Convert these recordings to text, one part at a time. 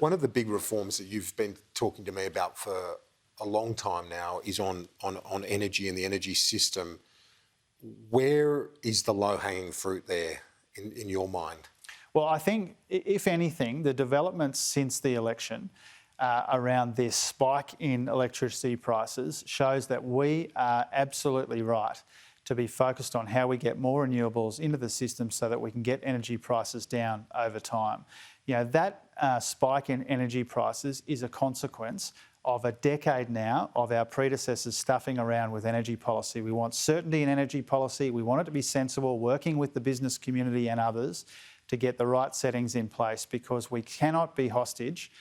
One of the big reforms that you've been talking to me about for a long time now is on energy and the energy system. Where is the low-hanging fruit there in your mind? Well, I think, if anything, the developments since the election around this spike in electricity prices shows that we are absolutely right to be focused on how we get more renewables into the system so that we can get energy prices down over time. You know, that spike in energy prices is a consequence of a decade now of our predecessors stuffing around with energy policy. We want certainty in energy policy. We want it to be sensible, working with the business community and others to get the right settings in place, because we cannot be hostage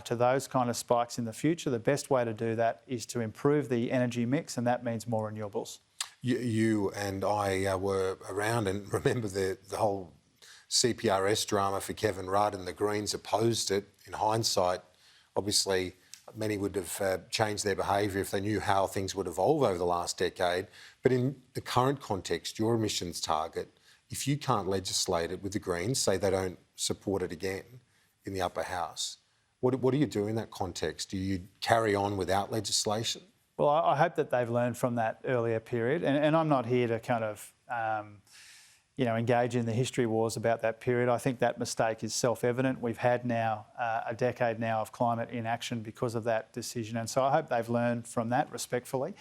to those kind of spikes in the future. The best way to do that is to improve the energy mix, and that means more renewables. You and I were around and remember the whole CPRS drama for Kevin Rudd, and the Greens opposed it. In hindsight, obviously, many would have changed their behaviour if they knew how things would evolve over the last decade. But in the current context, your emissions target, if you can't legislate it with the Greens, say they don't support it again in the upper house, what do you do in that context? Do you carry on without legislation? Well, I hope that they've learned from that earlier period, and I'm not here to kind of, engage in the history wars about that period. I think that mistake is self-evident. We've had now a decade now of climate inaction because of that decision, and so I hope they've learned from that respectfully.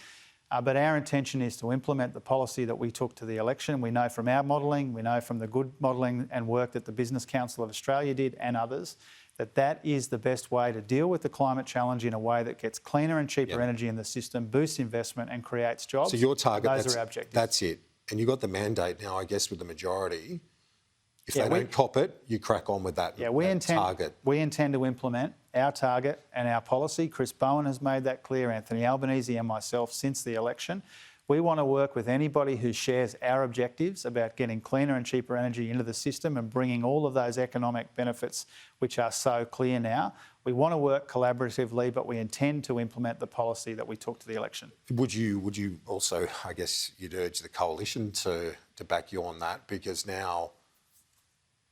But our intention is to implement the policy that we took to the election. We know from our modelling, we know from the good modelling and work that the Business Council of Australia did and others, that is the best way to deal with the climate challenge in a way that gets cleaner and cheaper energy in the system, boosts investment and creates jobs. So your target, those are our objectives. That's it. And you've got the mandate now, I guess, with the majority. If they don't cop it, you crack on with that, target. We intend to implement our target and our policy. Chris Bowen has made that clear, Anthony Albanese and myself since the election. We want to work with anybody who shares our objectives about getting cleaner and cheaper energy into the system and bringing all of those economic benefits which are so clear now. We want to work collaboratively, but we intend to implement the policy that we took to the election. Would you also, I guess, you'd urge the coalition to back you on that, because now,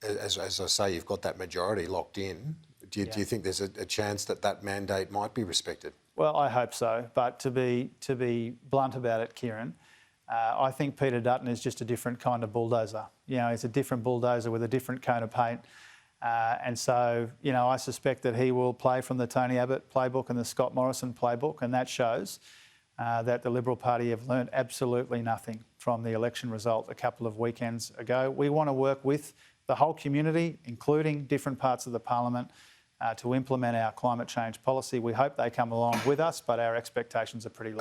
as I say, you've got that majority locked in. Do you think there's a chance that mandate might be respected? Well, I hope so, but to be blunt about it, Kieran, I think Peter Dutton is just a different kind of bulldozer. You know, he's a different bulldozer with a different coat of paint. And so, I suspect that he will play from the Tony Abbott playbook and the Scott Morrison playbook, and that shows that the Liberal Party have learnt absolutely nothing from the election result a couple of weekends ago. We want to work with the whole community, including different parts of the parliament, to implement our climate change policy. We hope they come along with us, but our expectations are pretty low.